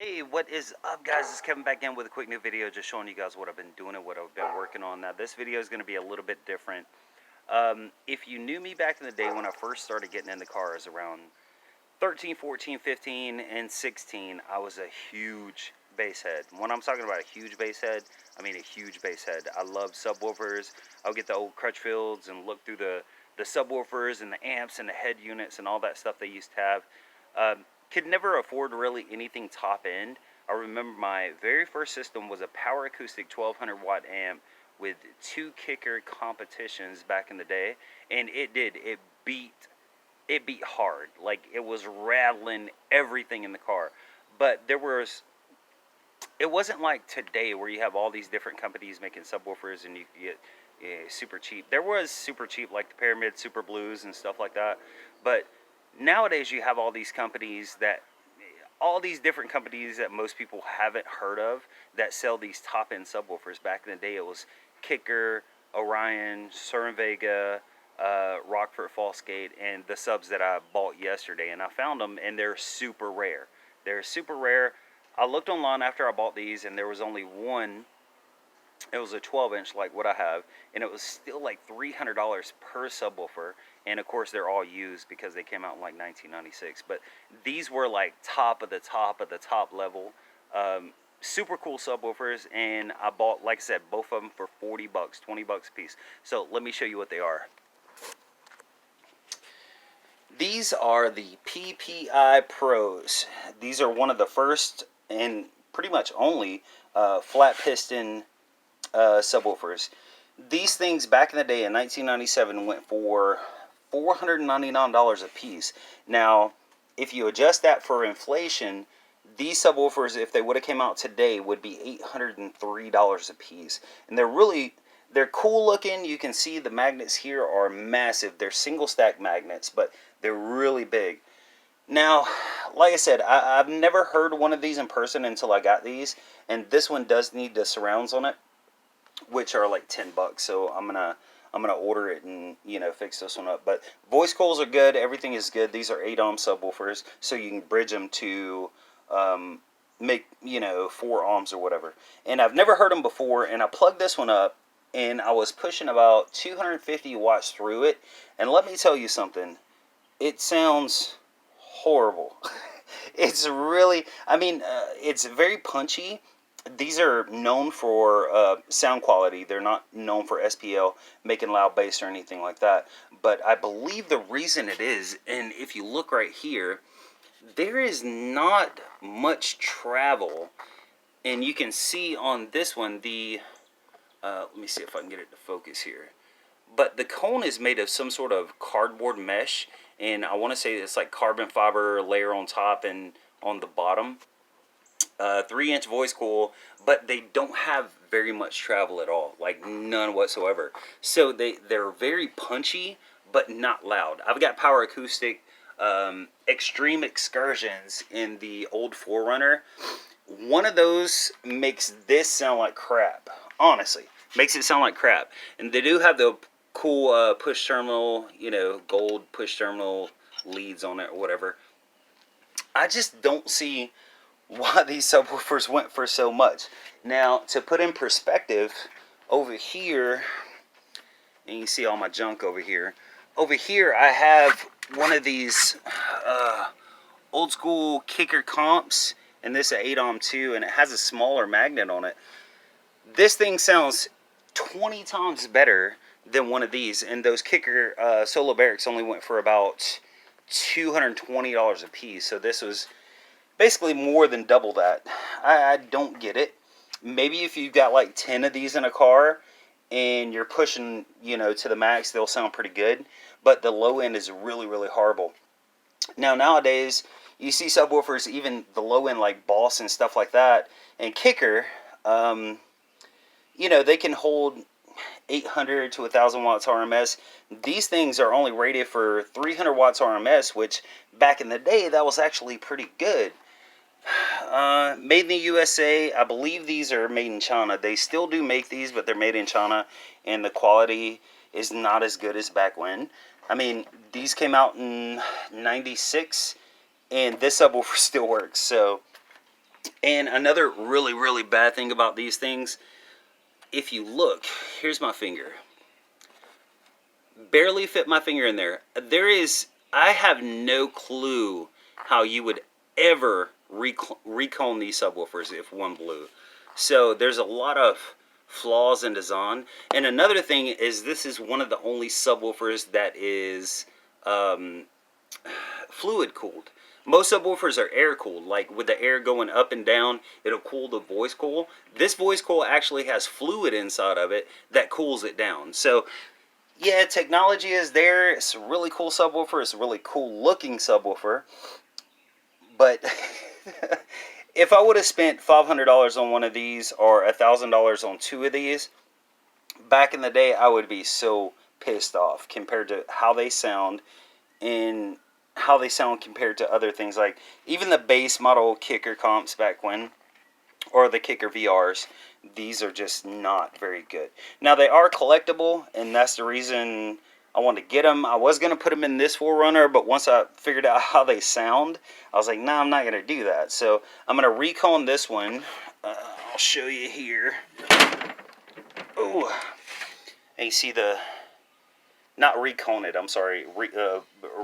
Hey, what is up, guys? It's Kevin back in with a quick new video, just showing you guys what I've been doing and what I've been working on. Now, this video is going to be a little bit different. If you knew me back in the day when I first started getting into cars around 13, 14, 15, and 16, I was a huge bass head. When I'm talking about a huge bass head, I mean a huge bass head. I love subwoofers. I'll get the old Crutchfields and look through the subwoofers and the amps and the head units and all that stuff they used to have. Could never afford really anything top end. I remember my very first system was a Power Acoustic 1200 watt amp with two kicker competitions back in the day, and it beat hard. Like, it was rattling everything in the car. But it wasn't like today where you have all these different companies making subwoofers and you can get super cheap. There was super cheap, like the Pyramid Super Blues and stuff like that. But nowadays you have all these different companies that most people haven't heard of that sell these top end subwoofers. Back in the day, it was Kicker, Orion, Cern Vega, Rockford Fallsgate, and the subs that I bought yesterday. And I found them, and they're super rare. They're super rare. I looked online after I bought these, and there was only one. It was a 12-inch like what I have, and it was still like $300 per subwoofer. And of course, they're all used because they came out in like 1996. But these were like top of the top of the top level. Super cool subwoofers, and I bought, like I said, both of them for 40 bucks, 20 bucks a piece. So let me show you what they are. These are the PPI Pros. These are one of the first and pretty much only flat piston subwoofers. These things back in the day in 1997 went for $499 a piece. Now, if you adjust that for inflation, these subwoofers, if they would have came out today, would be $803 a piece. And they're cool looking. You can see the magnets here are massive. They're single stack magnets, but they're really big. Now, like I said, I've never heard one of these in person until I got these, and this one does need the surrounds on it, which are like 10 bucks. So I'm gonna order it and fix this one up. But voice coils are good. Everything is good. These are 8 ohm subwoofers, so you can bridge them to make 4 ohms or whatever. And I've never heard them before. And I plugged this one up, and I was pushing about 250 watts through it. And let me tell you something. It sounds horrible. It's really, it's very punchy. These are known for sound quality. They're not known for SPL, making loud bass or anything like that. But I believe the reason it is, and if you look right here, there is not much travel. And you can see on this one, let me see if I can get it to focus here. But the cone is made of some sort of cardboard mesh, and I want to say it's like carbon fiber layer on top and on the bottom. 3-inch voice coil, but they don't have very much travel at all, like none whatsoever. So they're very punchy, but not loud. I've got Power Acoustic Extreme Excursions in the old 4Runner. One of those makes this sound like crap. Honestly, makes it sound like crap. And they do have the cool push terminal, gold push terminal leads on it or whatever. I just don't see why these subwoofers went for so much. Now, to put in perspective, over here, and you see all my junk over here. Over here, I have one of these old school kicker comps, and this is 8 ohm too, and it has a smaller magnet on it. This thing sounds 20 times better than one of these, and those kicker solo barracks only went for about $220 a piece. So this was basically more than double that. I don't get it. Maybe if you've got like 10 of these in a car and you're pushing, to the max, they'll sound pretty good. But the low end is really, really horrible. Now, nowadays, you see subwoofers, even the low end like Boss and stuff like that, and Kicker, they can hold 800 to 1,000 watts RMS. These things are only rated for 300 watts RMS, which back in the day, that was actually pretty good. Made in the USA. I believe these are made in China. They still do make these, but they're made in China, and the quality is not as good as back when. These came out in 96, and this subwoofer still works. So And another really, really bad thing about these things, if you look, here's my finger. Barely fit my finger in there. I have no clue how you would ever recone these subwoofers if one blew. So there's a lot of flaws in design. And another thing is, this is one of the only subwoofers that is fluid cooled. Most subwoofers are air cooled, like with the air going up and down, it'll cool the voice coil. This voice coil actually has fluid inside of it that cools it down. So yeah, technology is there. It's a really cool subwoofer. It's a really cool looking subwoofer. But if I would have spent $500 on one of these or $1,000 on two of these, back in the day, I would be so pissed off compared to how they sound and how they sound compared to other things, like even the base model kicker comps back when, or the kicker VRs. These are just not very good. Now they are collectible, and that's the reason I wanted to get them. I was going to put them in this Forerunner, but once I figured out how they sound, I was like, nah, I'm not going to do that. So I'm going to recone this one. I'll show you here. Oh, and you see the, not recone it, I'm sorry,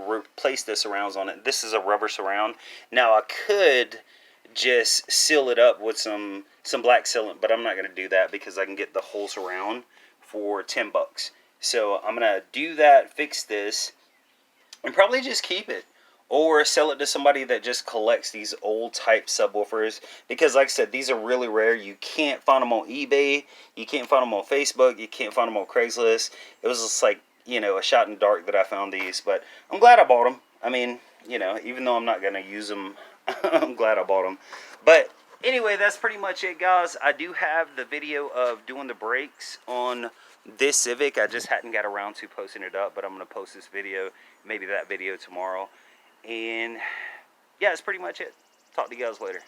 replace the surrounds on it. This is a rubber surround. Now I could just seal it up with some black sealant, but I'm not going to do that because I can get the whole surround for $10. So I'm going to do that, fix this, and probably just keep it. Or sell it to somebody that just collects these old type subwoofers. Because like I said, these are really rare. You can't find them on eBay. You can't find them on Facebook. You can't find them on Craigslist. It was just like, you know, a shot in the dark that I found these. But I'm glad I bought them. I mean, you know, even though I'm not going to use them, I'm glad I bought them. But anyway, that's pretty much it, guys. I do have the video of doing the brakes on this Civic. I just hadn't got around to posting it up, but I'm going to post this video, maybe that video tomorrow. And yeah, that's pretty much it. Talk to you guys later.